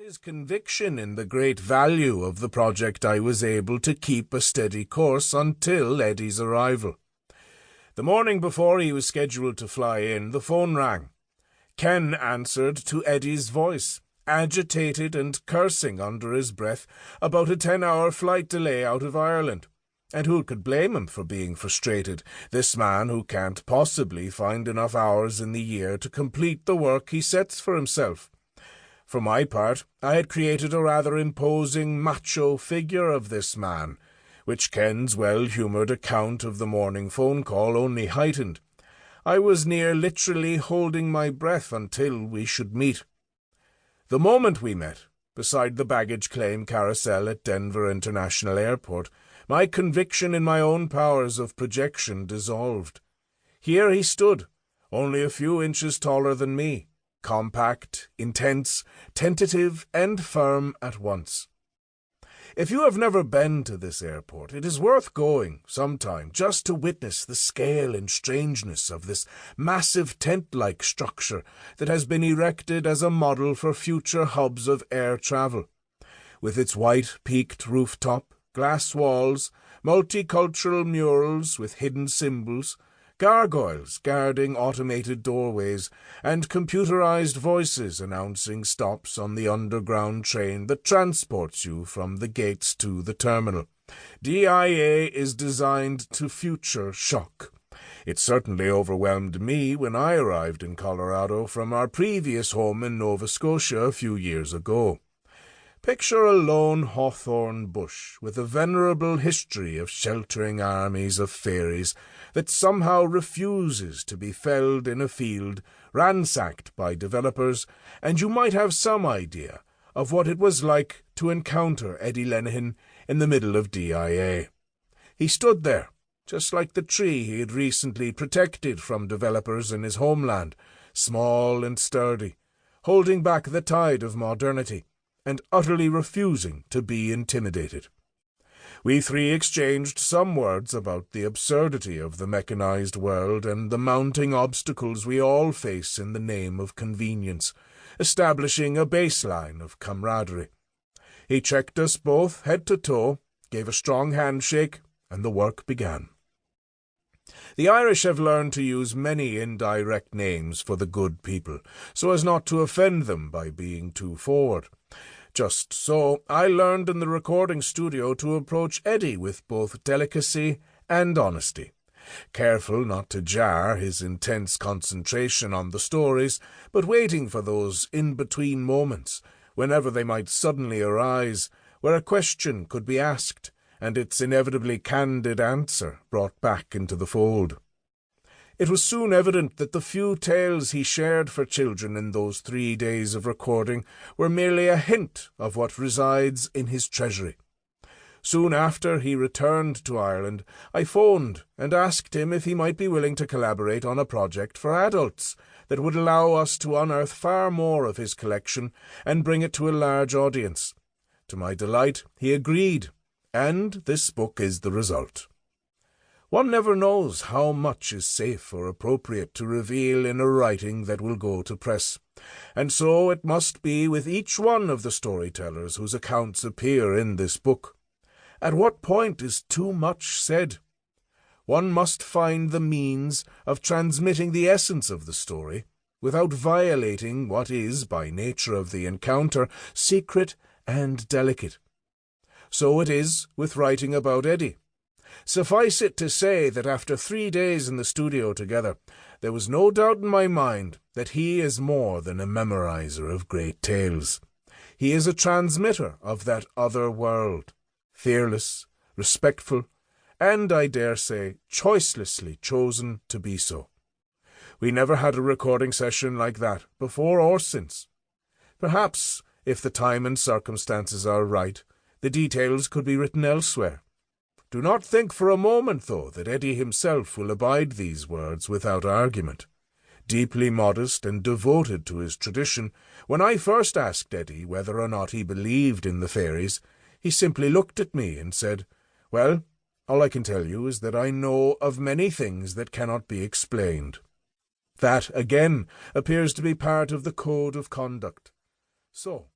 His conviction in the great value of the project I was able to keep a steady course until Eddie's arrival. The morning before he was scheduled to fly in, the phone rang. Ken answered to Eddie's voice, agitated and cursing under his breath about a 10-hour flight delay out of Ireland. And who could blame him for being frustrated, this man who can't possibly find enough hours in the year to complete the work he sets for himself? For my part, I had created a rather imposing macho figure of this man, which Ken's well-humoured account of the morning phone call only heightened. I was near literally holding my breath until we should meet. The moment we met, beside the baggage claim carousel at Denver International Airport, my conviction in my own powers of projection dissolved. Here he stood, only a few inches taller than me, compact, intense, tentative, and firm at once. If you have never been to this airport, it is worth going sometime just to witness the scale and strangeness of this massive tent-like structure that has been erected as a model for future hubs of air travel. With its white peaked rooftop, glass walls, multicultural murals with hidden symbols, gargoyles guarding automated doorways, and computerized voices announcing stops on the underground train that transports you from the gates to the terminal. DIA is designed to future shock. It certainly overwhelmed me when I arrived in Colorado from our previous home in Nova Scotia a few years ago. Picture a lone hawthorn bush with a venerable history of sheltering armies of fairies that somehow refuses to be felled in a field ransacked by developers, and you might have some idea of what it was like to encounter Eddie Lenihan in the middle of DIA. He stood there, just like the tree he had recently protected from developers in his homeland, small and sturdy, holding back the tide of modernity, and utterly refusing to be intimidated. We three exchanged some words about the absurdity of the mechanized world and the mounting obstacles we all face in the name of convenience, establishing a baseline of camaraderie. He checked us both head to toe, gave a strong handshake, and the work began. The Irish have learned to use many indirect names for the good people, so as not to offend them by being too forward. Just so, I learned in the recording studio to approach Eddie with both delicacy and honesty, careful not to jar his intense concentration on the stories, but waiting for those in-between moments, whenever they might suddenly arise, where a question could be asked, and its inevitably candid answer brought back into the fold. It was soon evident that the few tales he shared for children in those 3 days of recording were merely a hint of what resides in his treasury. Soon after he returned to Ireland, I phoned and asked him if he might be willing to collaborate on a project for adults that would allow us to unearth far more of his collection and bring it to a large audience. To my delight, he agreed, and this book is the result. One never knows how much is safe or appropriate to reveal in a writing that will go to press, and so it must be with each one of the storytellers whose accounts appear in this book. At what point is too much said? One must find the means of transmitting the essence of the story, without violating what is, by nature of the encounter, secret and delicate. So it is with writing about Eddie. Suffice it to say that after 3 days in the studio together, there was no doubt in my mind that he is more than a memorizer of great tales. He is a transmitter of that other world, fearless, respectful, and, I dare say, choicelessly chosen to be so. We never had a recording session like that, before or since. Perhaps, if the time and circumstances are right, the details could be written elsewhere. Do not think for a moment, though, that Eddie himself will abide these words without argument. Deeply modest and devoted to his tradition, when I first asked Eddie whether or not he believed in the fairies, he simply looked at me and said, "Well, all I can tell you is that I know of many things that cannot be explained." That, again, appears to be part of the code of conduct. So,